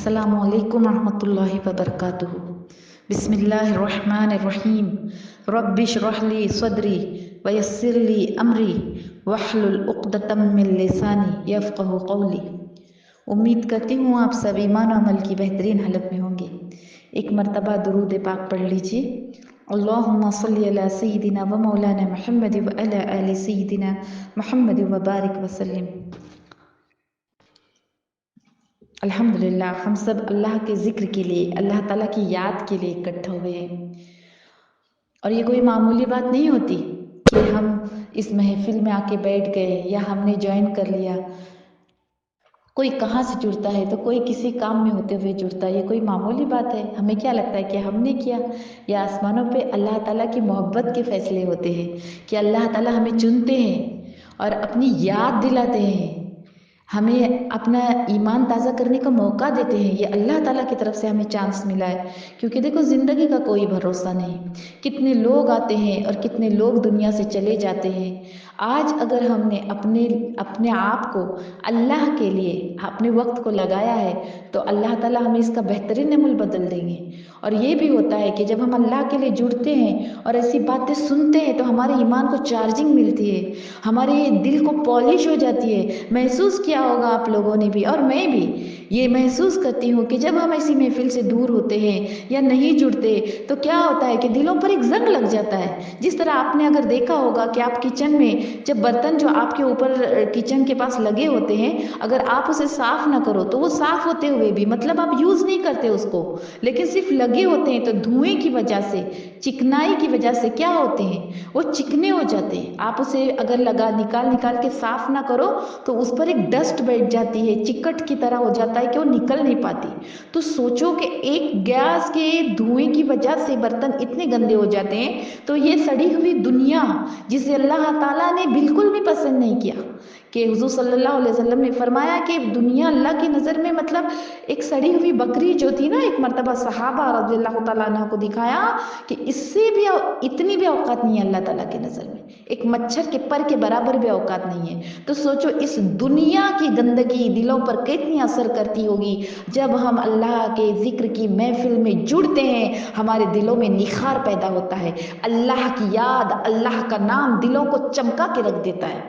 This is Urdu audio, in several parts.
السلام علیکم ورحمۃ اللہ وبرکاتہ۔ بسم اللہ الرحمن الرحیم۔ رب اشرح لی صدری ویسر لی امری واحلل عقدۃ من لسانی یفقہوا قولی۔ امید کرتی ہوں آپ سب ایمان و عمل کی بہترین حالت میں ہوں گے۔ ایک مرتبہ درود پاک پڑھ لیجیے۔ اللہم صلی علی سیدنا و مولانا محمد و علی آل سیدنا محمد وبارک وسلم۔ الحمدللہ ہم سب اللہ کے ذکر کے لیے، اللہ تعالیٰ کی یاد کے لیے اکٹھا ہوئے ہیں، اور یہ کوئی معمولی بات نہیں ہوتی کہ ہم اس محفل میں آ کے بیٹھ گئے یا ہم نے جوائن کر لیا۔ کوئی کہاں سے جڑتا ہے تو کوئی کسی کام میں ہوتے ہوئے جڑتا ہے، یہ کوئی معمولی بات ہے؟ ہمیں کیا لگتا ہے کہ ہم نے کیا؟ یا آسمانوں پہ اللہ تعالیٰ کی محبت کے فیصلے ہوتے ہیں کہ اللہ تعالیٰ ہمیں چنتے ہیں اور اپنی یاد دلاتے ہیں، ہمیں اپنا ایمان تازہ کرنے کا موقع دیتے ہیں۔ یہ اللہ تعالیٰ کی طرف سے ہمیں چانس ملا ہے، کیونکہ دیکھو زندگی کا کوئی بھروسہ نہیں، کتنے لوگ آتے ہیں اور کتنے لوگ دنیا سے چلے جاتے ہیں۔ آج اگر ہم نے اپنے آپ کو اللہ کے لیے اپنے وقت کو لگایا ہے تو اللہ تعالیٰ ہمیں اس کا بہترین عمل بدل دیں گے۔ اور یہ بھی ہوتا ہے کہ جب ہم اللہ کے لیے جڑتے ہیں اور ایسی باتیں سنتے ہیں تو ہمارے ایمان کو چارجنگ ملتی ہے، ہمارے دل کو پالش ہو جاتی ہے۔ محسوس کیا ہوگا آپ لوگوں نے بھی اور میں بھی یہ محسوس کرتی ہوں کہ جب ہم ایسی محفل سے دور ہوتے ہیں یا نہیں جڑتے تو کیا ہوتا ہے کہ دلوں پر ایک زنگ لگ جاتا ہے۔ جس طرح آپ نے اگر دیکھا ہوگا کہ آپ کچن میں جب برتن جو آپ کے اوپر کچن کے پاس لگے ہوتے ہیں، اگر آپ اسے صاف نہ کرو تو وہ صاف ہوتے ہوئے بھی مطلب آپ یوز نہیں کرتے اس کو، لیکن صرف لگے ہوتے ہیں تو دھوئیں کی وجہ سے، چکنائی کی وجہ سے کیا ہوتے ہیں، وہ چکنے ہو جاتے ہیں۔ آپ اسے اگر نکال کے صاف نہ کرو تو اس پر ایک ڈسٹ بیٹھ جاتی ہے، چکٹ کی طرح ہو جاتا ہے کہ وہ نکل نہیں پاتی۔ تو سوچو کہ ایک گیس کے دھوئیں کی وجہ سے برتن اتنے گندے ہو جاتے ہیں، تو یہ سڑی ہوئی دنیا جسے اللہ تعالیٰ نے بالکل بھی پسند نہیں کیا، کہ حضور صلی اللہ علیہ وسلم نے فرمایا کہ دنیا اللہ کی نظر میں مطلب ایک سڑی ہوئی بکری جو تھی نا، ایک مرتبہ صحابہ رضی اللہ تعالیٰ عنہ کو دکھایا کہ اس سے بھی اتنی بھی اوقات نہیں ہے اللہ تعالیٰ کی نظر میں، ایک مچھر کے پر کے برابر بھی اوقات نہیں ہے۔ تو سوچو اس دنیا کی گندگی دلوں پر کتنی اثر کرتی ہوگی۔ جب ہم اللہ کے ذکر کی محفل میں جڑتے ہیں ہمارے دلوں میں نخار پیدا ہوتا ہے، اللہ کی یاد، اللہ کا نام دلوں کو چمکا کے رکھ دیتا ہے۔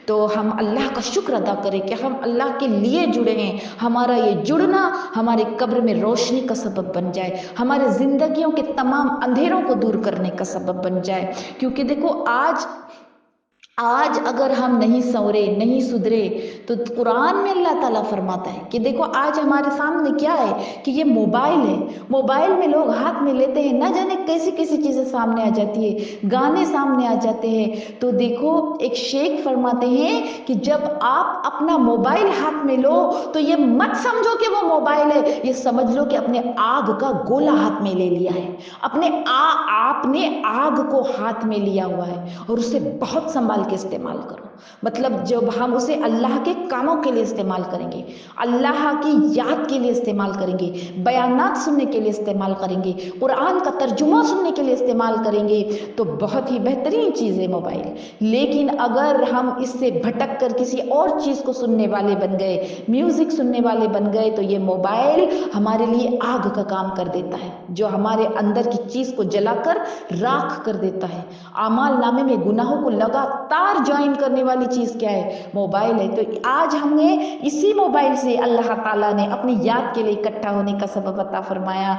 تو ہم اللہ کا شکر ادا کریں کہ ہم اللہ کے لیے جڑے ہیں، ہمارا یہ جڑنا ہمارے قبر میں روشنی کا سبب بن جائے، ہمارے زندگیوں کے تمام اندھیروں کو دور کرنے کا سبب بن جائے۔ کیونکہ دیکھو آج اگر ہم نہیں سنورے، نہیں سدھرے تو قرآن میں اللہ تعالیٰ فرماتا ہے کہ دیکھو آج ہمارے سامنے کیا ہے کہ یہ موبائل ہے، موبائل میں لوگ ہاتھ میں لیتے ہیں، نہ جانے کیسی کیسی چیزیں سامنے آ جاتی ہے، گانے سامنے آ جاتے ہیں۔ تو دیکھو ایک شیخ فرماتے ہیں کہ جب آپ اپنا موبائل ہاتھ میں لو تو یہ مت سمجھو کہ وہ موبائل ہے، یہ سمجھ لو کہ اپنے آگ کا گولا ہاتھ میں لے لیا ہے، آپ نے آگ کو ہاتھ میں لیا ہوا ہے، اور اسے بہت سنبھال کے استعمال کرو۔ مطلب جب ہم اسے اللہ کے کاموں کے لیے استعمال کریں گے، اللہ کی یاد کے لیے استعمال کریں گے، بیانات سننے کے لیے استعمال کریں گے، قرآن کا ترجمہ سننے کے لیے استعمال کریں گے تو بہت ہی بہترین چیز ہے موبائل۔ لیکن اگر ہم اس سے بھٹک کر کسی اور چیز کو سننے والے بن گئے، میوزک سننے والے بن گئے، تو یہ موبائل ہمارے لیے آگ کا کام کر دیتا ہے، جو ہمارے اندر کی چیز کو جلا کر راکھ کر دیتا ہے۔ اعمال نامے میں گناہوں کو لگاتار جوائن کرنے والی چیز کیا ہے؟ موبائل ہے۔ تو آج ہم نے اسی موبائل سے اللہ تعالیٰ نے اپنی یاد کے لیے اکٹھا ہونے کا سبب عطا فرمایا،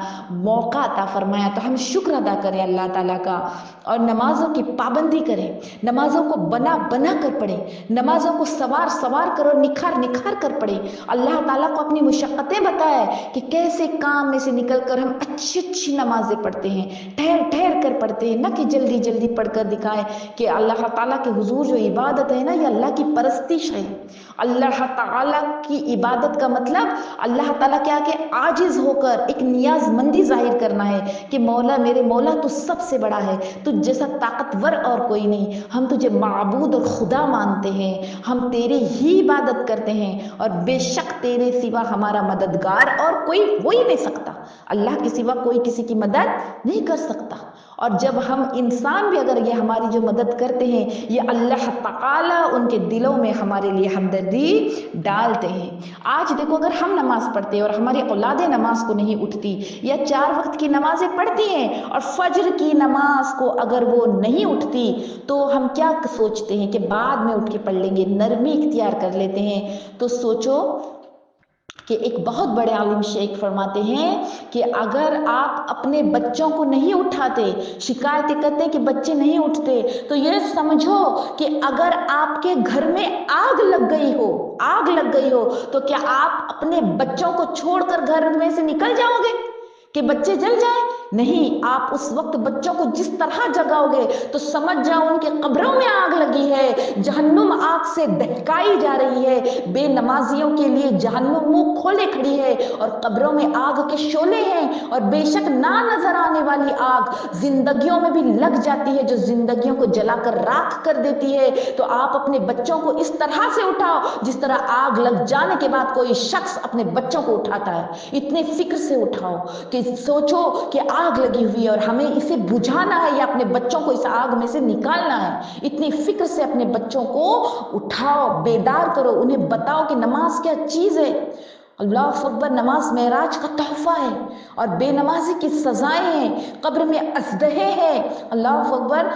موقع عطا فرمایا، تو ہم شکر ادا کریں اللہ تعالیٰ کا، اور نمازوں کی پابندی کریں، نمازوں کو بنا کر پڑھیں، نمازوں کو سوار کر اور نکھار کر پڑھیں۔ اللہ تعالیٰ کو اپنی مشقتیں بتائے کہ کیسے کام میں سے نکل کر ہم اچھی نمازیں پڑھتے ہیں، ٹھہر کر پڑھتے ہیں، نہ کہ جلدی پڑھ کر دکھائیں کہ اللہ تعالیٰ کے حضور جو عبادت ہے نا، یہ اللہ کی پرستش ہے۔ اللہ تعالیٰ کی عبادت کا مطلب اللہ تعالیٰ کیا کہ عاجز ہو کر ایک نیاز مندی ظاہر کرنا ہے کہ مولا، میرے مولا تو سب سے بڑا ہے، تجھ جیسا طاقتور اور کوئی نہیں، ہم تجھے معبود اور خدا مانتے ہیں، ہم تیرے ہی عبادت کرتے ہیں، اور بے شک تیرے سوا ہمارا مددگار اور کوئی ہو ہی نہیں سکتا، اللہ کے سوا کوئی کسی کی مدد نہیں کر سکتا۔ اور جب ہم انسان بھی اگر یہ ہماری جو مدد کرتے ہیں، یہ اللہ تعالیٰ ان کے دلوں میں ہمارے لیے ہمدردی ڈالتے ہیں۔ آج دیکھو اگر ہم نماز پڑھتے ہیں اور ہماری اولادیں نماز کو نہیں اٹھتی یا 4 وقت کی نمازیں پڑھتی ہیں اور فجر کی نماز کو اگر وہ نہیں اٹھتی تو ہم کیا سوچتے ہیں کہ بعد میں اٹھ کے پڑھ لیں گے، نرمی اختیار کر لیتے ہیں۔ تو سوچو کہ ایک بہت بڑے عالم شیخ فرماتے ہیں کہ اگر آپ اپنے بچوں کو نہیں اٹھاتے، شکایتیں کرتے کہ بچے نہیں اٹھتے، تو یہ سمجھو کہ اگر آپ کے گھر میں آگ لگ گئی ہو تو کیا آپ اپنے بچوں کو چھوڑ کر گھر میں سے نکل جاؤ گے کہ بچے جل جائیں؟ نہیں، آپ اس وقت بچوں کو جس طرح جگاؤ گے تو سمجھ جاؤ ان کے قبروں میں آگ لگی ہے، جہنم آگ سے دہکائی جا رہی ہے، بے نمازیوں کے لیے جہنم منہ کھولے کھڑی ہے اور قبروں میں آگ کے شعلے ہیں، اور بے شک نہ نظر آنے والی آگ زندگیوں میں بھی لگ جاتی ہے جو زندگیوں کو جلا کر راکھ کر دیتی ہے۔ تو آپ اپنے بچوں کو اس طرح سے اٹھاؤ جس طرح آگ لگ جانے کے بعد کوئی شخص اپنے بچوں کو اٹھاتا ہے، اتنے فکر سے اٹھاؤ کہ سوچو کہ آگ لگی ہوئی ہے اور ہمیں اسے بجھانا ہے یا اپنے بچوں کو اس آگ میں سے نکالنا ہے۔ اتنی فکر سے اپنے بچوں کو اٹھاؤ، بیدار کرو، انہیں بتاؤ کہ نماز کیا چیز ہے۔ اللہ اکبر، نماز معراج کا تحفہ ہے اور بے نمازی کی سزائیں ہیں، قبر میں ازدہے ہیں۔ اللہ اکبر۔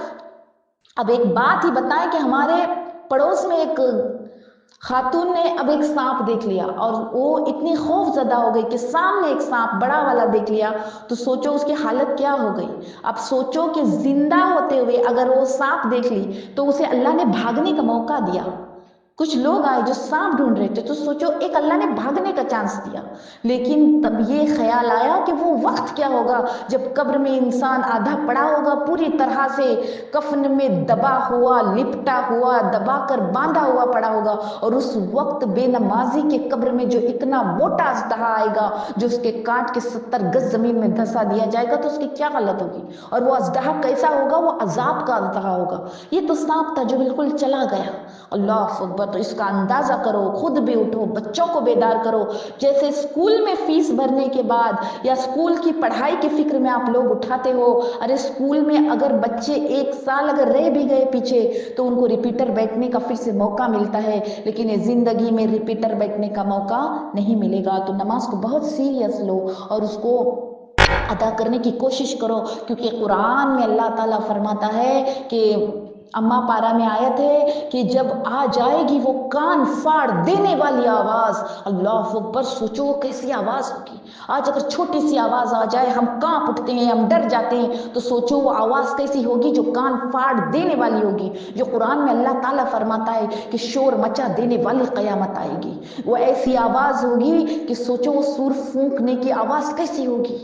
اب ایک بات ہی بتائیں کہ ہمارے پڑوس میں ایک خاتون نے اب ایک سانپ دیکھ لیا اور وہ اتنی خوف زدہ ہو گئی کہ سامنے ایک سانپ بڑا والا دیکھ لیا، تو سوچو اس کی حالت کیا ہو گئی۔ اب سوچو کہ زندہ ہوتے ہوئے اگر وہ سانپ دیکھ لی تو اسے اللہ نے بھاگنے کا موقع دیا۔ کچھ لوگ آئے جو سانپ ڈھونڈ رہے تھے، تو سوچو ایک اللہ نے بھاگنے کا چانس دیا، لیکن تب یہ خیال آیا کہ وہ وقت کیا ہوگا جب قبر میں انسان آدھا پڑا ہوگا، پوری طرح سے کفن میں دبا ہوا، لپٹا ہوا، دبا کر باندھا ہوا پڑا ہوگا، اور اس وقت بے نمازی کے قبر میں جو اتنا موٹا اژدہا آئے گا جو اس کے کاٹ کے 70 گز زمین میں دھسا دیا جائے گا، تو اس کی کیا حالت ہوگی؟ اور وہ اژدہا کیسا ہوگا؟ وہ عذاب کا اژدہا ہوگا۔ یہ تو سانپ تھا جو بالکل چلا گیا۔ اللہ اکبر۔ تو اس کا اندازہ کرو، خود بھی اٹھو، بچوں کو بیدار کرو۔ جیسے اسکول میں فیس بھرنے کے بعد یا اسکول کی پڑھائی کی فکر میں آپ لوگ اٹھاتے ہو، ارے اسکول میں اگر بچے 1 سال اگر رہ بھی گئے پیچھے تو ان کو ریپیٹر بیٹھنے کا پھر سے موقع ملتا ہے، لیکن یہ زندگی میں ریپیٹر بیٹھنے کا موقع نہیں ملے گا۔ تو نماز کو بہت سیریس لو اور اس کو ادا کرنے کی کوشش کرو، کیونکہ قرآن میں اللہ تعالیٰ فرماتا ہے کہ اما پارا میں آیت ہے کہ جب آ جائے گی وہ کان پھاڑ دینے والی آواز۔ اللہ اکبر۔ سوچو کیسی آواز ہوگی۔ آج اگر چھوٹی سی آواز آ جائے ہم کانپ اٹھتے ہیں، ہم ڈر جاتے ہیں، تو سوچو وہ آواز کیسی ہوگی جو کان پھاڑ دینے والی ہوگی، جو قرآن میں اللہ تعالیٰ فرماتا ہے کہ شور مچا دینے والی قیامت آئے گی۔ وہ ایسی آواز ہوگی کہ سوچو وہ سور پھونکنے کی آواز کیسی ہوگی،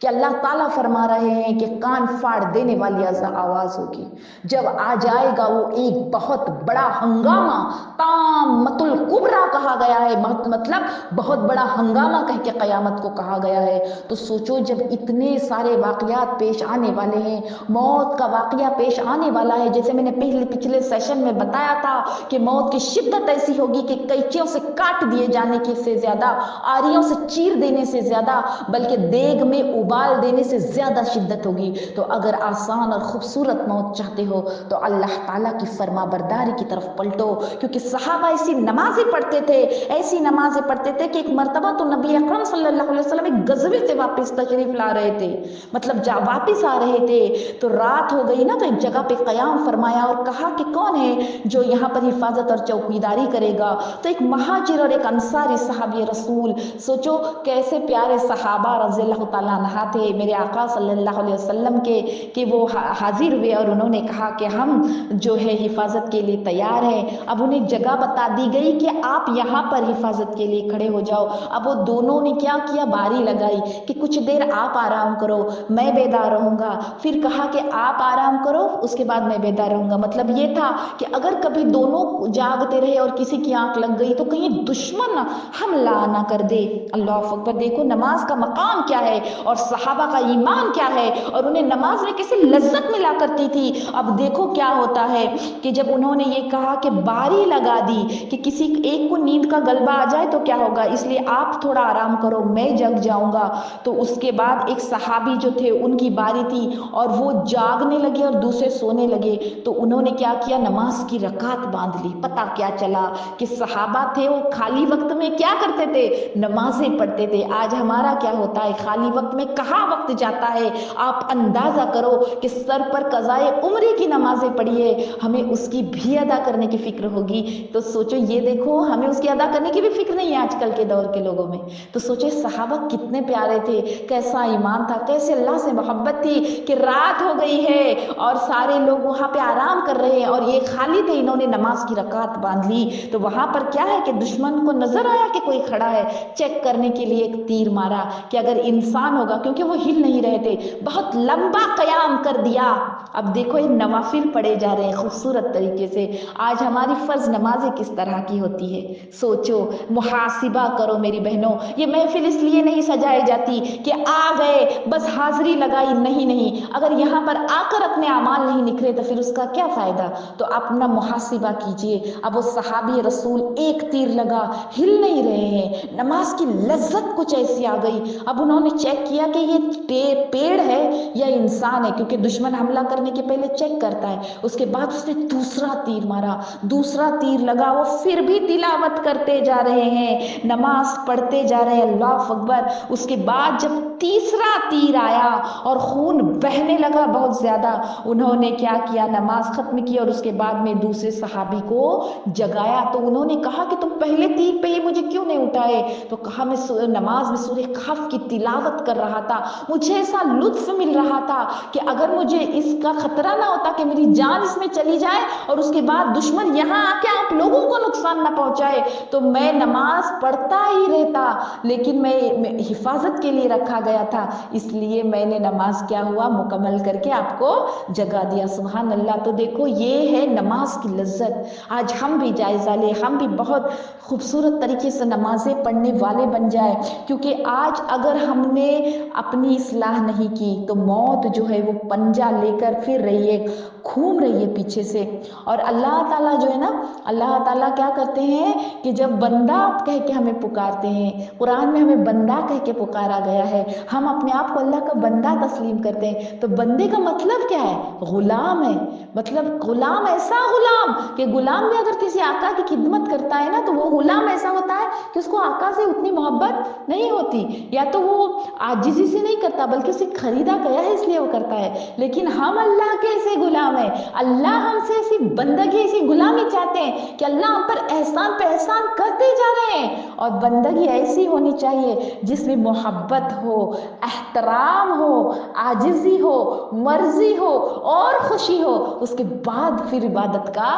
کہ اللہ تعالیٰ فرما رہے ہیں کہ کان پھاڑ دینے والی آواز ہوگی۔ جب آ جائے گا وہ ایک بہت بڑا ہنگامہ، طامۃ الکبریٰ کہا گیا ہے، مطلب بہت بڑا ہنگامہ کہہ کے قیامت کو کہا گیا ہے۔ تو سوچو جب اتنے سارے واقعات پیش آنے والے ہیں، موت کا واقعہ پیش آنے والا ہے، جیسے میں نے پچھلے سیشن میں بتایا تھا کہ موت کی شدت ایسی ہوگی کہ قینچیوں سے کاٹ دیے جانے کی سے زیادہ، آریوں سے چیر دینے سے زیادہ، بلکہ دیگ میں ابال دینے سے زیادہ شدت ہوگی۔ تو اگر آسان اور خوبصورت موت چاہتے ہو تو اللہ تعالیٰ کی فرما برداری کی طرف پلٹو، کیونکہ صحابہ ایسی نمازیں پڑھتے تھے، ایسی نمازیں پڑھتے تھے کہ ایک مرتبہ تو نبی اکرم صلی اللہ علیہ وسلم ایک غزوے سے واپس تشریف لا رہے تھے، مطلب واپس آ رہے تھے، تو رات ہو گئی نا، تو ایک جگہ پہ قیام فرمایا اور کہا کہ کون ہے جو یہاں پر حفاظت اور چوکیداری کرے گا؟ تو ایک مہاجر اور ایک انصاری صحابی رسول، سوچو کیسے پیارے صحابہ رضی اللہ تعالیٰ عنہ تھے میرے آقا صلی اللہ علیہ وسلم کے، کہ وہ حاضر ہوئے اور انہوں نے کہا کہ ہم جو ہے حفاظت کے لیے تیار ہیں۔ اب انہیں جگہ بتا دی گئی کہ آپ یہاں پر حفاظت کے لیے کھڑے ہو جاؤ۔ اب وہ دونوں نے کیا کیا، باری لگائی کہ کچھ دیر آپ آرام کرو، میں بیدار رہوں گا، پھر کہا کہ آپ آرام کرو، اس کے بعد میں بیدار رہوں گا۔ مطلب یہ تھا کہ اگر کبھی دونوں جاگتے رہے اور کسی کی آنکھ لگ گئی تو کہیں دشمن حملہ نہ کر دے۔ اللہ اکبر۔ دیکھو نماز کا مقام کیا ہے، اور صحابہ کا ایمان کیا ہے اور انہیں نماز میں کیسے لذت ملا کرتی تھی۔ اب دیکھو کیا ہوتا ہے کہ جب انہوں نے یہ کہا کہ باری لگا دی کہ کسی ایک کو نیند کا غلبہ آ جائے تو کیا ہوگا، اس لیے آپ تھوڑا آرام کرو میں جگ جاؤں گا، تو اس کے بعد ایک صحابی جو تھے ان کی باری تھی اور وہ جاگنے لگے اور دوسرے سونے لگے، تو انہوں نے کیا کیا، نماز کی رکعت باندھ لی۔ پتہ کیا چلا کہ صحابہ تھے وہ خالی وقت میں کیا کرتے تھے، نمازیں پڑھتے تھے۔ آج ہمارا کیا ہوتا ہے، خالی وقت میں کہاں وقت جاتا ہے، آپ اندازہ کرو کہ سر پر قضائے عمری کی نمازیں پڑھیے، ہمیں اس کی بھی ادا کرنے کی فکر ہوگی، تو سوچو یہ دیکھو ہمیں اس کی ادا کرنے کی بھی فکر نہیں ہے آج کل کے دور کے لوگوں میں۔ تو سوچے صحابہ کتنے پیارے تھے، کیسا ایمان تھا، کیسے اللہ سے محبت تھی کہ رات ہو گئی ہے اور سارے لوگ وہاں پہ آرام کر رہے ہیں اور یہ خالی تھے، انہوں نے نماز کی رکعت باندھ لی۔ تو وہاں پر کیا ہے کہ دشمن کو نظر آیا کہ کوئی کھڑا ہے، چیک کرنے کے لیے ایک تیر مارا کہ اگر انسان ہوگا، کیونکہ وہ ہل نہیں رہے تھے، بہت لمبا قیام کر دیا۔ اب دیکھو یہ نوافل پڑھے جا رہے ہیں خوبصورت طریقے سے۔ آج ہماری فرض نمازیں کس طرح کی ہوتی ہے، سوچو، محاسبہ کرو میری بہنوں۔ یہ محفل اس لیے نہیں سجائی جاتی کہ آ گئے بس حاضری لگائی، نہیں، اگر یہاں پر آ کر اپنے اعمال نہیں نکھرے تو پھر اس کا کیا فائدہ۔ تو اپنا محاسبہ کیجئے۔ اب وہ صحابی رسول ایک تیر لگا، ہل نہیں رہے ہیں، نماز کی لذت کچھ ایسی آ گئی۔ اب انہوں نے چیک کیا کہ یہ پیڑ ہے یا انسان ہے، کیونکہ دشمن حملہ کرنے کے پہلے چیک کرتا ہے۔ اس کے بعد اس نے دوسرا تیر مارا، دوسرا تیر لگا، وہ پھر بھی تلاوت کرتے جا رہے ہیں، نماز پڑھتے جا رہے ہیں، اللہ اکبر۔ اس کے بعد جب تیسرا تیر آیا اور خون بہنے لگا بہت زیادہ، انہوں نے کیا کیا، نماز ختم کی اور اس کے بعد میں دوسرے صحابی کو جگایا۔ تو انہوں نے کہا کہ تم پہلے تیر پہ ہی مجھے کیوں نہیں اٹھائے؟ تو کہا میں نماز میں سورہ کہف کی تلاوت کر رہا تھا، مجھے ایسا لطف مل رہا تھا کہ اگر مجھے اس کا خطرہ نہ ہوتا کہ میری جان اس میں چلی جائے اور اس کے بعد دشمن یہاں آ کے آپ لوگوں کو نقصان نہ پہنچائے، تو میں نماز پڑھتا ہی رہتا، لیکن میں حفاظت کے لیے رکھا گیا تھا، اس لیے میں نے نماز کیا ہوا مکمل کر کے آپ کو جگا دیا۔ سبحان اللہ۔ تو دیکھو یہ ہے نماز کی لذت۔ آج ہم بھی جائزہ لیں، ہم بھی بہت خوبصورت طریقے سے نمازیں پڑھنے والے بن جائیں، کیونکہ آج اگر ہم نے اپنی اصلاح نہیں کی تو موت جو ہے وہ پنجہ لے کر پھر رہی ہے، گھوم رہی ہے پیچھے سے۔ اور اللہ تعالیٰ جو ہے نا، اللہ تعالیٰ کیا کرتے ہیں کہ جب بندہ کہہ کے ہمیں پکارتے ہیں، قرآن میں ہمیں بندہ کہہ کے پکارا گیا ہے، ہم اپنے آپ کو اللہ کا بندہ تسلیم کرتے ہیں، تو بندے کا مطلب کیا ہے، غلام ہے۔ مطلب غلام ایسا غلام کہ غلام بھی اگر کسی آقا کی خدمت کرتا ہے نا تو وہ غلام ایسا ہوتا ہے کہ اس کو آقا سے اتنی محبت نہیں ہوتی، یا تو وہ عاجزی سے نہیں کرتا بلکہ اسے خریدا گیا ہے اس لیے وہ کرتا ہے۔ لیکن ہم اللہ کے ایسے غلام ہیں، اللہ ہم سے ایسی بندگی، ایسی غلامی چاہتے ہیں کہ اللہ ہم پر احسان پہ احسان کرتے جا رہے ہیں، اور بندگی ایسی ہونی چاہیے جس میں محبت ہو، احترام ہو، عاجزی ہو، مرضی ہو اور خوشی ہو، اس کے بعد پھر عبادت کا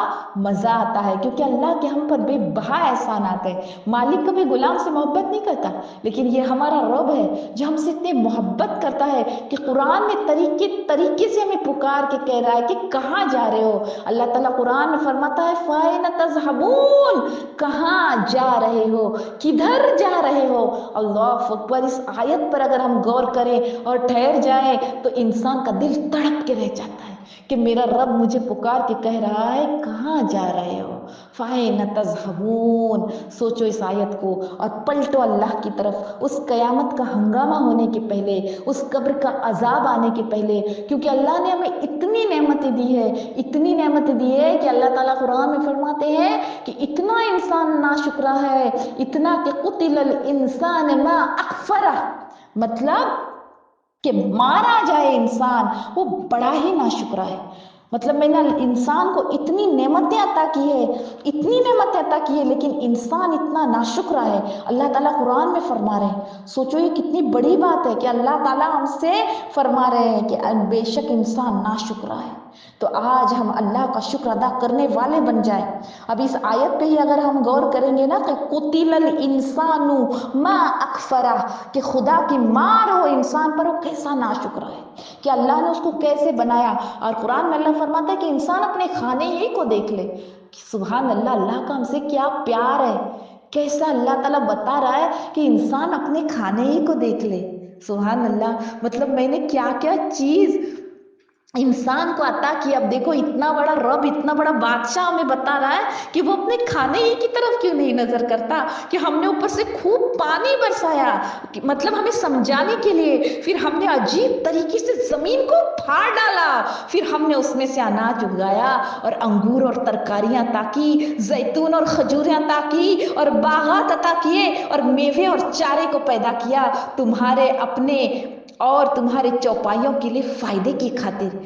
مزہ آتا ہے، کیونکہ اللہ کے ہم پر بے بہا احسانات ہیں۔ مالک کبھی غلام سے محبت نہیں کرتا، لیکن یہ ہمارا رب ہے جو ہم سے اتنے محبت کرتا ہے کہ قرآن میں طریقے سے ہمیں پکار کے کہہ رہا ہے کہ کہاں جا رہے ہو۔ اللہ تعالیٰ قرآن میں فرماتا ہے فَأَيْنَ تَذْهَبُونَ، کہاں جا رہے ہو، کدھر جا رہے ہو۔ اللہ اکبر۔ اس آیت پر اگر ہم غور کریں اور ٹھہر جائیں تو انسان کا دل تڑپ کے رہ جاتا ہے کہ میرا رب مجھے پکار کے کہہ رہا ہے کہاں جا رہے ہو، فَأَيْنَ تَذْهَبُونَ۔ سوچو اس آیت کو اور پلٹو اللہ کی طرف، اس قیامت کا ہنگامہ ہونے کے پہلے، اس قبر کا عذاب آنے کے پہلے، کیونکہ اللہ نے ہمیں اتنی نعمتیں دی ہے، اتنی نعمتیں دی ہے کہ اللہ تعالیٰ قرآن میں فرماتے ہیں کہ اتنا انسان ناشکرا ہے، اتنا کہ قتل الانسان ما اکفرہ، مطلب کہ مارا جائے انسان، وہ بڑا ہی ناشکرا ہے۔ مطلب میں نے انسان کو اتنی نعمتیں عطا کی ہے، اتنی نعمتیں عطا کی ہے، لیکن انسان اتنا ناشکرا ہے۔ اللہ تعالیٰ قرآن میں فرما رہے ہیں، سوچو یہ کتنی بڑی بات ہے کہ اللہ تعالیٰ ہم سے فرما رہے ہیں کہ بے شک انسان ناشکرا ہے۔ تو آج ہم اللہ کا شکر ادا کرنے والے بن جائیں۔ اب اس آیت پہ ہی اگر ہم غور کریں گے نا کہ قتل الانسان ما اکفرہ، کہ خدا کی مار ہو انسان پر، وہ کیسا ناشکرا ہے کہ اللہ نے اس کو کیسے بنایا۔ اور قرآن میں اللہ فرماتا ہے کہ انسان اپنے کھانے ہی کو دیکھ لے، کہ سبحان اللہ، اللہ کا ہم سے کیا پیار ہے، کیسا اللہ تعالیٰ بتا رہا ہے کہ انسان اپنے کھانے ہی کو دیکھ لے۔ سبحان اللہ، مطلب میں نے کیا کیا چیز انسان کو عطا کی۔ اب دیکھو اتنا بڑا رب، اتنا بڑا بادشاہ ہمیں بتا رہا ہے کہ وہ اپنے کھانے ہی کی طرف کیوں نہیں نظر کرتا، کہ ہم نے اوپر سے خوب پانی برسایا، مطلب ہمیں سمجھانے کے لیے، پھر ہم نے عجیب طریقے سے زمین کو پھاڑ ڈالا، پھر ہم نے اس میں سے اناج اگایا اور انگور اور ترکاریاں عطا کی، زیتون اور کھجوریں عطا کی اور باغات عطا کیے اور میوے اور چارے کو پیدا کیا تمہارے اپنے اور تمہارے چوپایوں کے لیے فائدے کی خاطر۔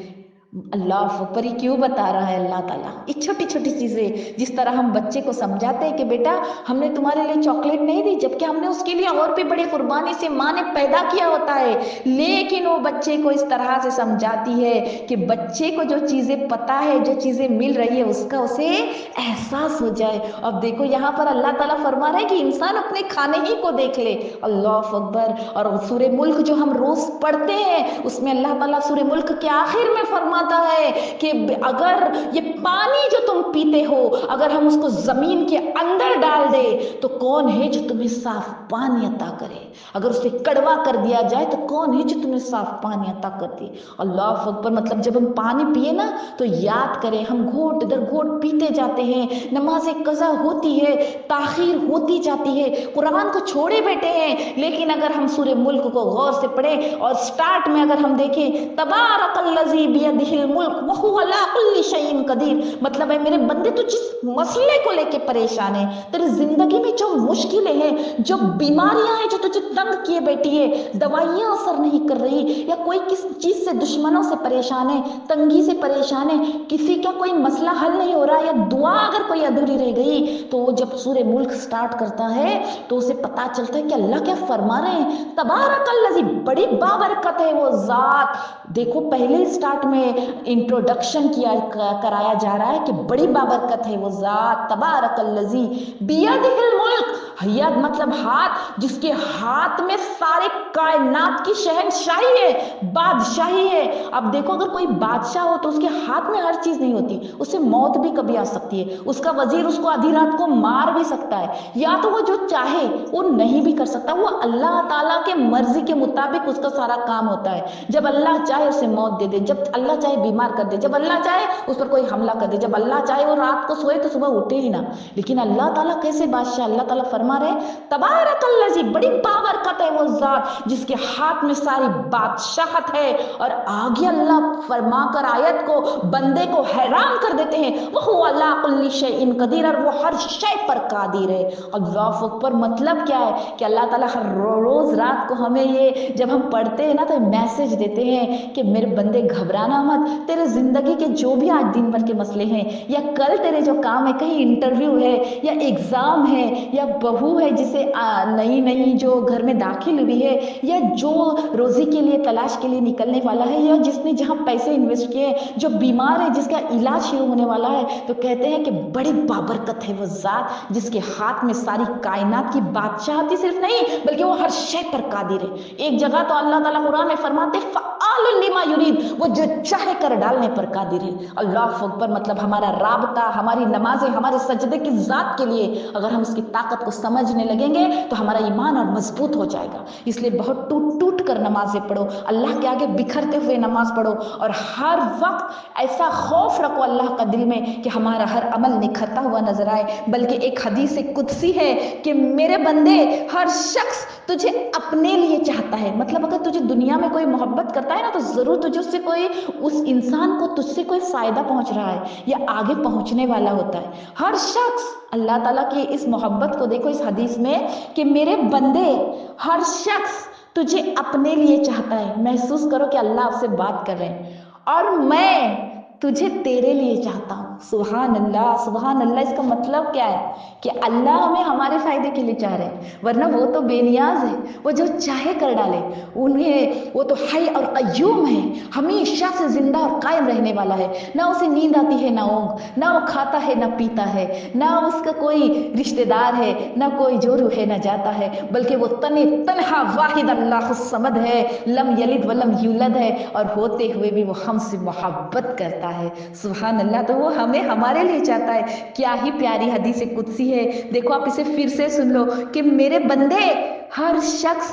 اللہ اکبر، یہ کیوں بتا رہا ہے اللہ تعالیٰ؟ یہ چھوٹی چھوٹی چیزیں، جس طرح ہم بچے کو سمجھاتے ہیں کہ بیٹا ہم نے تمہارے لیے چاکلیٹ نہیں دی، جبکہ ہم نے اس کے لیے اور بھی بڑی قربانی سے ماں نے پیدا کیا ہوتا ہے، لیکن وہ بچے کو اس طرح سے سمجھاتی ہے کہ بچے کو جو چیزیں پتا ہے، جو چیزیں مل رہی ہے، اس کا اسے احساس ہو جائے۔ اب دیکھو یہاں پر اللہ تعالیٰ فرما رہے ہیں کہ انسان اپنے کھانے ہی کو دیکھ لے۔ اللہ اکبر۔ اور سورہ ملک جو ہم روز پڑھتے ہیں، اس میں اللہ تعالیٰ سورہ ملک کے آخر میں فرماتا ہے کہ اگر یہ پانی جو تم پیتے ہو، اگر ہم اس کو زمین کے اندر ڈال دے تو کون ہے جو تمہیں صاف پانی عطا کرے؟ اگر اسے کڑوا کر دیا جائے تو کون ہے جو تمہیں صاف پانی عطا کر دے؟ اللہ اکبر۔ مطلب جب ہم پانی پیے نا تو یاد کریں، ہم گھونٹ در گھونٹ پیتے جاتے ہیں، نماز قضا ہوتی ہے، تاخیر ہوتی جاتی ہے، قرآن کو چھوڑے بیٹھے ہیں، لیکن اگر ہم سورہ ملک کو غور سے پڑھیں اور سٹارٹ میں اگر ہم دیکھیں تبارک الذی بیدہ الملک وہو علی کل شیء قدیر، مطلب ہے میرے بندے تو جس مسئلے کو لے کے پریشان ہے، تیری زندگی میں جو مشکلیں ہیں، جو بیماریاں ہیں جو تجھے تنگ کیے بیٹھی ہے، دوائیاں اثر نہیں کر رہی، یا کوئی کس چیز سے دشمنوں سے پریشان ہے، تنگی سے پریشان ہے، کسی کا کوئی مسئلہ حل نہیں ہو رہا، یا دعا اگر کوئی ادھوری رہ گئی، تو وہ جب سورہ ملک سٹارٹ کرتا ہے تو اسے پتا چلتا ہے کہ اللہ کیا فرما رہے ہیں۔ تبارک الذی، بڑی بابرکت ہے وہ ذات۔ دیکھو پہلے سٹارٹ میں انٹروڈکشن کرایا جا رہا ہے کہ بڑی بابرکت ہے وہ ذات، تبارک الذی بیدہ الملک، ید مطلب ہاتھ، جس کے ہاتھ میں سارے کائنات کی شہنشاہی ہے، بادشاہی ہے۔ اب دیکھو اگر کوئی بادشاہ ہو تو اس کے ہاتھ میں ہر چیز نہیں ہوتی، اسے موت بھی کبھی آ سکتی ہے، اس کا وزیر اس کو آدھی رات کو مار بھی سکتا ہے، یا تو وہ جو چاہے وہ نہیں بھی کر سکتا، وہ اللہ تعالیٰ کے مرضی کے مطابق اس کا سارا کام ہوتا ہے۔ جب اللہ چاہے اسے موت دے دے، جب اللہ چاہے بیمار کر دے، جب اللہ چاہے اس پر کوئی حملہ کر دے، جب اللہ چاہے وہ رات کو سوئے تو صبح اٹھے ہی نہ۔ لیکن اللہ تعالیٰ کیسے بادشاہ؟ اللہ تعالیٰ فرما رہے ہیں تبارک الذی، بڑی بابرکت ہے وہ ذات جس کے ہاتھ میں ساری بادشاہت ہے۔ اور آگے اللہ فرما کر آیت کو بندے کو حیران کر دیتے ہیں، وہو علی کل شیء قدیر، اور وہ ہر شے پر قادر ہے۔ اللہ اکبر۔ مطلب کیا ہے کہ اللہ تعالیٰ ہر روز رات کو ہمیں یہ جب ہم پڑھتے ہیں نا تو میسج دیتے ہیں کہ میرے بندے گھبرانا مت، تیرے زندگی کے جو بھی آج دن بھر کے مسئلے ہیں، یا کل تیرے جو کام ہے، کہیں انٹرویو ہے یا ایگزام ہے، یا بہو ہے جسے نئی نئی جو گھر میں داخل ہوئی ہے، یا جو روزی کے لیے تلاش کے لیے نکلنے والا ہے، یا جس نے جہاں پیسے انویسٹ کیے، جو بیمار ہے جس کا علاج شروع ہونے والا ہے، تو کہتے ہیں کہ بڑی بابرکت ہے وہ ذات جس کے ہاتھ میں ساری کائنات کی بادشاہتی صرف نہیں بلکہ وہ ہر شے پر قادر ہے۔ ایک جگہ تو اللہ تعالیٰ قرآن میں فرماتے فعال لما یرید، وہ جو چاہے کر ڈالنے پر قادر ہے۔ اللہ اکبر۔ مطلب ہمارا رابطہ، ہماری نمازیں، ہمارے سجدے کی ذات کے لیے اگر ہم اس کی طاقت کو سمجھنے لگیں گے تو ہمارا ایمان اور مضبوط ہو جائے گا۔ اس لیے بہت ٹوٹ ٹوٹ کر نمازیں پڑھو، اللہ کے آگے بکھرتے ہوئے نماز پڑھو، اور ہر وقت ایسا خوف رکھو اللہ کا دل میں کہ ہمارا ہر عمل نکھرتا ہوا نظر آئے۔ بلکہ ایک حدیث قدسی ہے کہ میرے بندے، ہر شخص تجھے اپنے لیے چاہتا ہے، مطلب اگر تجھے دنیا میں کوئی محبت کرتا ہے نا تو ضرور تجھے اس سے کوئی، اس انسان کو تجھ سے کوئی فائدہ پہنچ رہا ہے یا آگے پہنچنے والا ہوتا ہے۔ ہر شخص، اللہ تعالیٰ کی اس محبت کو دیکھو اس حدیث میں کہ میرے بندے، ہر شخص تجھے اپنے لیے چاہتا ہے۔ محسوس کرو کہ اللہ آپ سے بات کر رہے ہیں، اور میں تجھے تیرے لیے چاہتا ہوں۔ سبحان اللہ، سبحان اللہ۔ اس کا مطلب کیا ہے کہ اللہ ہمیں ہمارے فائدے کے لیے چاہ رہے ہیں، ورنہ وہ تو بے نیاز ہے، وہ جو چاہے کر ڈالے، وہ تو حی اور قیوم ہے، ہمیشہ سے زندہ اور قائم رہنے والا ہے، نہ اسے نیند آتی ہے نہ اونگ، نہ وہ کھاتا ہے نہ پیتا ہے، نہ اس کا کوئی رشتہ دار ہے، نہ کوئی جورو ہے نہ جاتا ہے، بلکہ وہ تنہا واحد اللہ الصمد ہے، لم یلد ولم یولد ہے، اور ہوتے ہوئے بھی وہ ہم سے محبت کرتا ہے۔ سبحان اللہ۔ تو وہ ہمیں ہمارے لیے چاہتا ہے۔ کیا ہی پیاری حدیث قدسی ہے، دیکھو آپ اسے پھر سے سن لو کہ میرے بندے، ہر شخص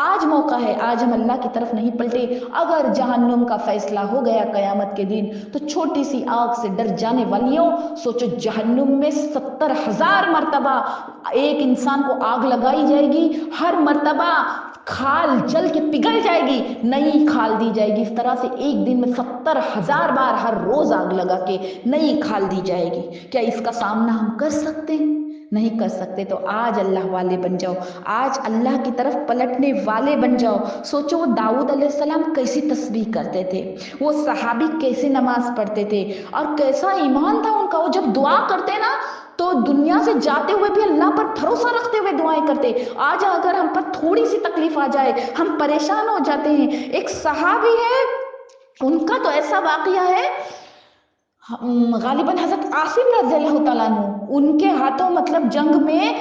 آج موقع ہے، آج ہم اللہ کی طرف نہیں پلٹے۔ اگر جہنم کا فیصلہ ہو گیا قیامت کے دن تو چھوٹی سی آگ سے ڈر جانے والیوں، سوچو جہنم میں 70,000 مرتبہ ایک انسان کو آگ لگائی جائے گی، ہر مرتبہ کھال جل کے پگھل جائے گی، نئی کھال دی جائے گی۔ اس طرح سے ایک دن میں 70,000 بار ہر روز آگ لگا کے نئی کھال دی جائے گی۔ کیا اس کا سامنا ہم کر سکتے ہیں؟ نہیں کر سکتے۔ تو آج اللہ والے بن جاؤ، آج اللہ کی طرف پلٹنے والے بن جاؤ۔ سوچو وہ داؤد علیہ السلام کیسی تسبیح کرتے تھے، وہ صحابی کیسے نماز پڑھتے تھے، اور کیسا ایمان تھا ان کا۔ وہ جب دعا کرتے نا تو دنیا سے جاتے ہوئے بھی اللہ پر بھروسہ رکھتے ہوئے دعائیں کرتے۔ آج اگر ہم پر تھوڑی سی تکلیف آ جائے ہم پریشان ہو جاتے ہیں۔ ایک صحابی ہے، ان کا تو ایسا واقعہ ہے، غالباً حضرت عاصم رضی اللہ تعالیٰ عنہ، ان کے ہاتھوں مطلب جنگ میں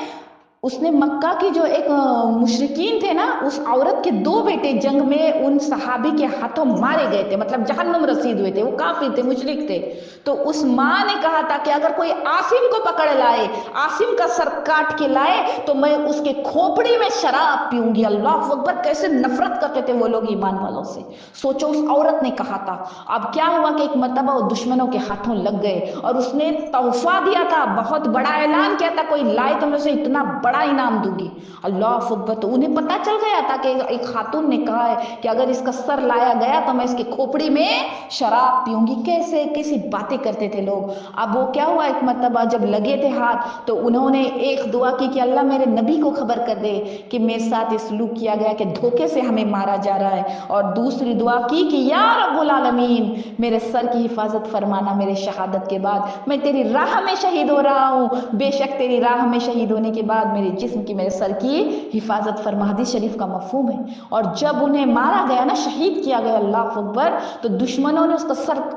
اس نے مکہ کی جو ایک مشرکین تھے نا، اس عورت کے 2 بیٹے جنگ میں ان صحابی کے ہاتھوں مارے گئے تھے، مطلب جہنم رسید ہوئے تھے، وہ کافر تھے، مشرک تھے۔ تو اس ماں نے کہا تھا کہ اگر کوئی عاصم کو پکڑ لائے، عاصم کا سر کاٹ کے لائے تو میں اس کے کھوپڑی میں شراب پیوں گی۔ اللہ اکبر، کیسے نفرت کرتے تھے وہ لوگ ایمان والوں سے۔ سوچو اس عورت نے کہا تھا۔ اب کیا ہوا کہ ایک مرتبہ وہ دشمنوں کے ہاتھوں لگ گئے اور اس نے تحفہ دیا تھا، بہت بڑا اعلان کیا تھا، کوئی لائے تو میں اسے اتنا بڑا انعام دوں گی۔ اللہ اکبر، تو انہیں پتہ چل گیا تھا کہ ایک خاتون نے کہا ہے کہ اگر اس کا سر لایا گیا تو میں اس کے کھوپڑی میں شراب پیوں گی۔ کیسی باتیں کرتے تھے لوگ۔ اب وہ کیا ہوا، ایک مرتبہ جب لگے تھے ہاتھ تو انہوں نے ایک دعا کی کہ اللہ میرے نبی کو خبر کر دے کہ میرے ساتھ اس سلوک کیا گیا کہ دھوکے سے ہمیں مارا جا رہا ہے، اور دوسری دعا کی کہ یا رب العالمین میرے سر کی حفاظت فرمانا میرے شہادت کے بعد، میں تیری راہ میں شہید ہو رہا ہوں، بے شک تیری راہ میں شہید ہونے کے بعد میرے جسم کی، میرے سر کی حفاظت فرما۔ حدیث شریف کا مفہوم ہے۔ اور جب انہیں مارا گیا نا، شہید کیا گیا، اللہ اکبر، تو دشمنوں نے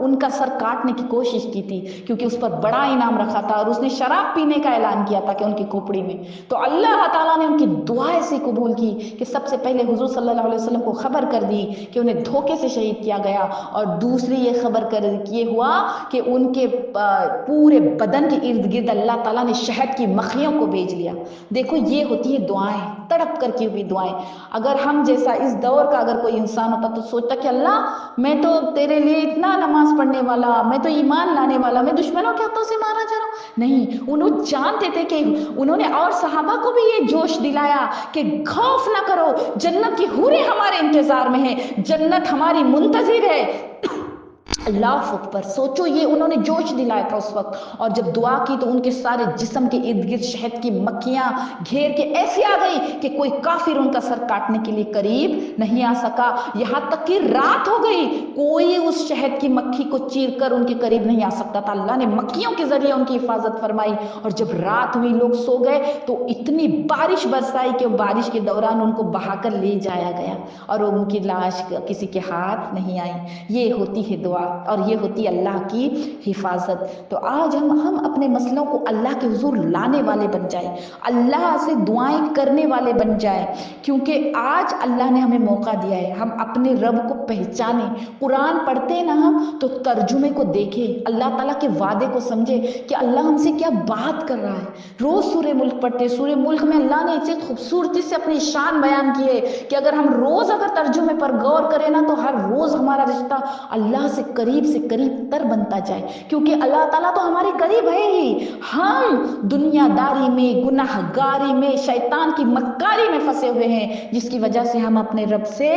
ان کا سر کاٹنے کی کوشش کی تھی کیونکہ اس پر بڑا انعام رکھا تھا، اور اس نے شراب پینے کا اعلان کیا تھا کہ ان کی کھوپڑی میں۔ تو اللہ تعالیٰ نے ان کی دعا ایسی قبول کی کہ سب سے پہلے حضور صلی اللہ علیہ وسلم کو خبر کر دی کہ انہیں دھوکے سے شہید کیا گیا، اور دوسری یہ خبر یہ ہوا کہ ان کے پورے بدن کے ارد گرد اللہ تعالیٰ نے شہد کی مکھیوں کو بھیج لیا۔ دیکھو یہ ہوتی ہے دعائیں، تڑپ کر کی ہوئی دعائیں۔ اگر ہم جیسا اس دور کا اگر کوئی انسان ہوتا تو سوچتا کہ اللہ میں تو تیرے لیے اتنا نماز پڑھنے والا، میں تو ایمان لانے والا، میں دشمنوں کے ہاتھوں سے مارا جا رہا ہوں۔ نہیں، انہوں جانتے تھے کہ انہوں نے اور صحابہ کو بھی یہ جوش دلایا کہ خوف نہ کرو، جنت کی حوریں ہمارے انتظار میں ہیں، جنت ہماری منتظر ہے۔ اللہ اکبر، سوچو یہ انہوں نے جوش دلایا تھا اس وقت۔ اور جب دعا کی تو ان کے سارے جسم کے ارد گرد شہد کی مکھیاں گھیر کے ایسی آ گئی کہ کوئی کافر ان کا سر کاٹنے کے لیے قریب نہیں آ سکا۔ یہاں تک کہ رات ہو گئی، کوئی اس شہد کی مکھی کو چیر کر ان کے قریب نہیں آ سکتا تھا۔ اللہ نے مکھیوں کے ذریعے ان کی حفاظت فرمائی، اور جب رات ہوئی لوگ سو گئے تو اتنی بارش برسائی کہ بارش کے دوران ان کو بہا کر لے جایا گیا، اور ان کی لاش کسی کے ہاتھ نہیں آئی۔ یہ ہوتی ہے دعا، اور یہ ہوتی ہے اللہ کی حفاظت۔ تو آج ہم اپنے مسئلوں کو اللہ کے حضور لانے والے بن جائیں، اللہ سے دعائیں کرنے والے بن جائیں، کیونکہ آج اللہ نے ہمیں موقع دیا ہے ہم اپنے رب کو پہچانیں۔ قرآن پڑھتے نا ہم تو ترجمے کو دیکھیں، اللہ تعالیٰ کے وعدے کو سمجھے کہ اللہ ہم سے کیا بات کر رہا ہے۔ روز سورہ ملک پڑھتے، سورہ ملک میں اللہ نے اتنی خوبصورتی سے اپنی شان بیان کی ہے کہ اگر ہم روز ترجمے پر غور کریں نا تو ہر روز ہمارا رشتہ اللہ سے قریب تر بنتا جائے، کیونکہ اللہ تعالیٰ تو ہمارے قریب ہے ہی۔ ہم دنیا داری میں، گناہ گاری میں، شیطان کی مکاری میں پھنسے ہوئے ہیں، جس کی وجہ سے ہم اپنے رب سے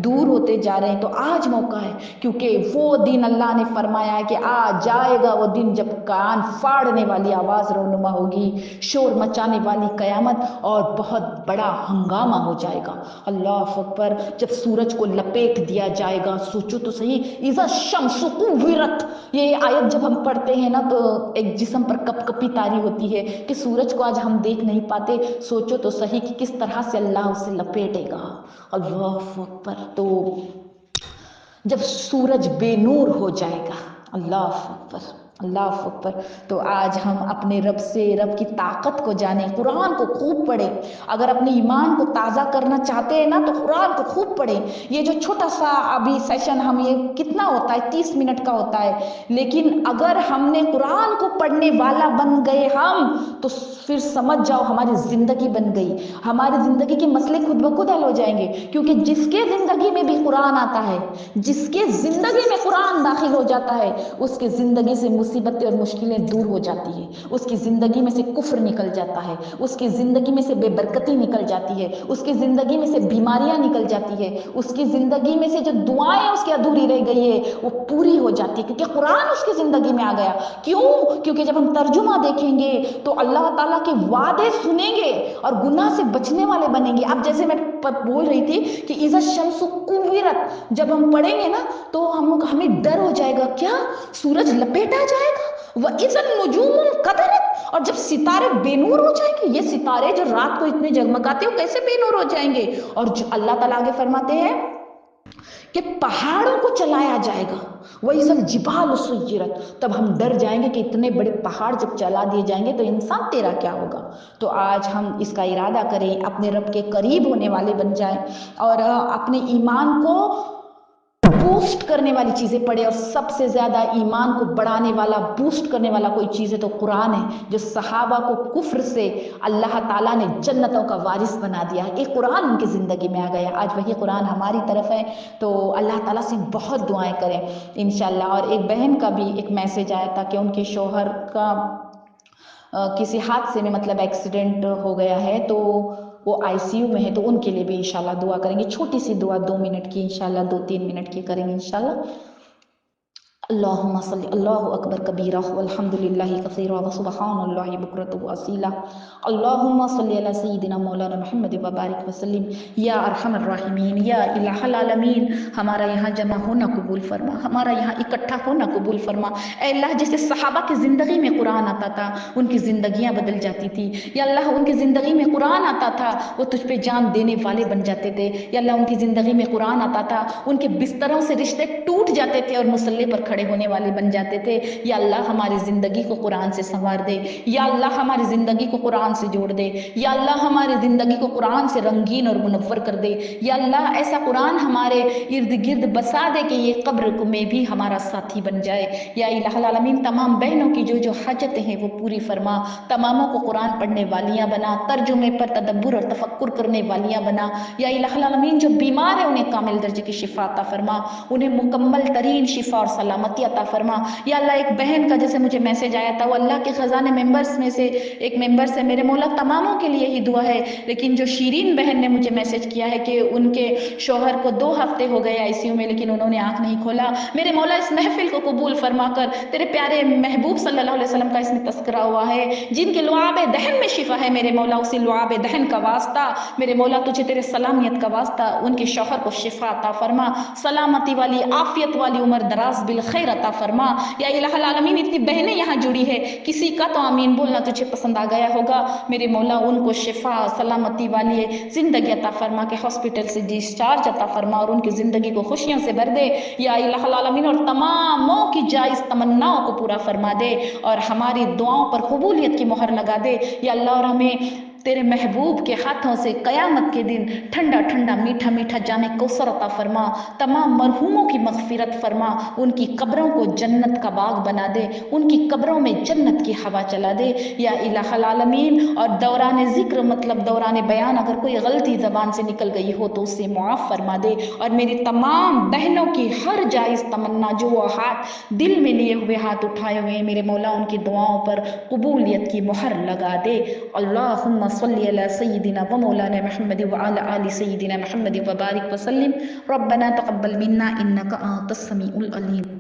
دور ہوتے جا رہے ہیں۔ تو آج موقع ہے، کیونکہ وہ دن اللہ نے فرمایا ہے کہ آ جائے گا وہ دن جب کان پھاڑنے والی آواز رونما ہوگی، شور مچانے والی قیامت، اور بہت بڑا ہنگامہ ہو جائے گا۔ اللہ اکبر، جب سورج کو لپیٹ دیا جائے گا، سوچو تو صحیح، اذا الشمس کورت، یہ آیت جب ہم پڑھتے ہیں نا تو ایک جسم پر کپ کپی طاری ہوتی ہے کہ سورج کو آج ہم دیکھ نہیں پاتے۔ سوچو تو صحیح کہ کس طرح سے اللہ اسے لپیٹے گا۔ اللہ اکبر، تو جب سورج بے نور ہو جائے گا، اللہ اکبر، اللہ اکبر۔ تو آج ہم اپنے رب سے، رب کی طاقت کو جانیں، قرآن کو خوب پڑھیں۔ اگر اپنے ایمان کو تازہ کرنا چاہتے ہیں نا تو قرآن کو خوب پڑھیں۔ یہ جو چھوٹا سا ابھی سیشن ہم یہ کتنا ہوتا ہے، 30 منٹ کا ہوتا ہے، لیکن اگر ہم نے قرآن کو پڑھنے والا بن گئے ہم تو پھر سمجھ جاؤ ہماری زندگی بن گئی، ہماری زندگی کے مسئلے خود بخود حل ہو جائیں گے، کیونکہ جس کے زندگی میں بھی قرآن آتا ہے، جس کے زندگی میں قرآن داخل ہو جاتا ہے، اس کے زندگی سے مصیبتیں اور مشکلیں دور ہو جاتی ہیں، اس کی زندگی میں سے کفر نکل جاتا ہے، اس کی زندگی میں سے بے برکتی نکل جاتی ہے، اس کی زندگی میں سے بیماریاں نکل جاتی ہے، اس کی زندگی میں سے جو دعائیں اس کی ادھوری رہ گئی ہے وہ پوری ہو جاتی ہے، کیونکہ قرآن اس کی زندگی میں آ گیا۔ کیوں؟ کیونکہ جب ہم ترجمہ دیکھیں گے تو اللہ تعالیٰ کے وعدے سنیں گے اور گناہ سے بچنے والے بنیں گے۔ اب جیسے میں بول رہی تھی کہ اذا الشمس کورت، جب ہم پڑھیں گے نا تو ہمیں ڈر ہو جائے گا، کیا سورج لپیٹا جائے گا؟ وَإِذَا النُّجُومُ انقَدَرَتْ، اور جب ستارے بے نور ہو جائیں گے، یہ ستارے جو رات کو اتنے جگمگاتے ہیں وہ کیسے بے نور ہو جائیں گے؟ اور جو اللہ تعالیٰ آگے فرماتے ہیں کہ پہاڑوں کو چلایا جائے گا، وَإِذَا الْجِبَالُ سُيِّرَتْ، تب ہم ڈر جائیں گے کہ اتنے بڑے پہاڑ جب چلا دیے جائیں گے تو انسان تیرا کیا ہوگا؟ تو آج ہم اس کا ارادہ کریں، اپنے رب کے قریب ہونے والے بن جائیں اور اپنے ایمان کو بوسٹ کرنے والی چیزیں پڑھے، اور سب سے زیادہ ایمان کو بڑھانے والا، بوسٹ کرنے والا کوئی چیز ہے تو قرآن ہے، جو صحابہ کو کفر سے اللہ تعالیٰ نے جنتوں کا وارث بنا دیا ہے۔ ایک قرآن ان کی زندگی میں آ گیا، آج وہی قرآن ہماری طرف ہے، تو اللہ تعالیٰ سے بہت دعائیں کریں انشاءاللہ۔ اور ایک بہن کا بھی ایک میسج آیا تھا کہ ان کے شوہر کا کسی حادثے میں مطلب ایکسیڈنٹ ہو گیا ہے، تو وہ ICU میں ہے، تو ان کے لیے بھی انشاءاللہ دعا کریں گے، چھوٹی سی دعا 2 منٹ کی انشاءاللہ، 2-3 منٹ کی کریں گے انشاءاللہ۔ اللہم صلی اللہ اکبر کبیرہ والحمد للہ کثیرہ وسبحان اللہ بکرۃ واصیلہ، اللہم صلی علی سیدنا مولانا محمد وبارک وسلم۔ یا ارحم الراحمین، یا الہ العالمین، ہمارا یہاں جمع ہونا قبول فرما، ہمارا یہاں اکٹھا ہونا قبول فرما۔ اے اللہ، جیسے صحابہ کی زندگی میں قرآن آتا تھا ان کی زندگیاں بدل جاتی تھی، یا اللہ ان کی زندگی میں قرآن آتا تھا وہ تجھ پہ جان دینے والے بن جاتے تھے، یا اللہ ان کی زندگی میں قرآن آتا تھا ان کے بستروں سے رشتے ٹوٹ جاتے تھے اور مصلے پر کھڑے ہونے والے بن جاتے تھے۔ یا اللہ ہماری زندگی کو قرآن سے سنوار دے، یا اللہ ہماری زندگی کو قرآن سے جوڑ دے، یا اللہ ہماری زندگی کو قرآن سے رنگین اور منور کر دے، یا اللہ ایسا قرآن ہمارے ارد گرد بسا دے کہ یہ قبر میں بھی ہمارا ساتھی بن جائے۔ یا الہ العالمین، تمام بہنوں کی جو حاجتیں ہیں وہ پوری فرما، تماموں کو قرآن پڑھنے والیاں بنا، ترجمے پر تدبر اور تفکر کرنے والیاں بنا۔ یا الہ العالمین، جو بیمار ہیں انہیں کامل درجے کی شفا عطا فرما، انہیں مکمل ترین شفا اور سلامتی عطا فرما۔ یا اللہ ایک بہن کا جیسے مجھے میسج آیا تھا، وہ اللہ کے خزانے ممبرس میں سے ایک ممبر سے، میرے مولا تماموں کے لیے ہی دعا ہے، لیکن جو شیرین بہن نے مجھے میسج کیا ہے کہ ان کے شوہر کو 2 ہفتے ہو گئے ICU میں لیکن انہوں نے آنکھ نہیں کھولا، میرے مولا اس محفل کو قبول فرما کر تیرے پیارے محبوب صلی اللہ علیہ وسلم کا اس میں تذکرہ ہوا ہے، جن کے لعاب دہن میں شفا ہے، میرے مولا اسی لعاب دہن کا واسطہ، میرے مولا تجھے تیرے سلامیت کا واسطہ ان کے شوہر کو شفا عطا فرما، سلامتی والی، عافیت والی عمر دراز بالخیر عطا فرما۔ یا الہ العالمین، اتنی بہنیں یہاں جڑی ہے، کسی کا تو آمین بولنا تجھے پسند آ گیا ہوگا، میرے مولا ان کو شفا سلامتی والی زندگی عطا فرما کے ہاسپٹل سے ڈسچارج عطا فرما اور ان کی زندگی کو خوشیوں سے بھر دے۔ یا الہ العالمین، اور تماموں کی جائز تمناؤں کو پورا فرما دے اور ہماری دعاؤں پر قبولیت کی مہر لگا دے۔ یا اللہ، اور ہمیں تیرے محبوب کے ہاتھوں سے قیامت کے دن ٹھنڈا ٹھنڈا میٹھا میٹھا جام کوثر عطا فرما، تمام مرحوموں کی مغفرت فرما، ان کی قبروں کو جنت کا باغ بنا دے، ان کی قبروں میں جنت کی ہوا چلا دے۔ یا الہ العالمین، اور دوران ذکر مطلب دوران بیان اگر کوئی غلطی زبان سے نکل گئی ہو تو اسے معاف فرما دے، اور میری تمام بہنوں کی ہر جائز تمنا جو وہ ہاتھ دل میں لیے ہوئے، ہاتھ اٹھائے ہوئے ہیں، میرے مولا ان کی دعاؤں پر قبولیت کی مہر لگا دے۔ اللہم صلی علی سیدنا و مولانا محمد وعلی آل سیدنا محمد وبارک وسلم۔ ربنا تقبل منا انک انت السمیع العلیم۔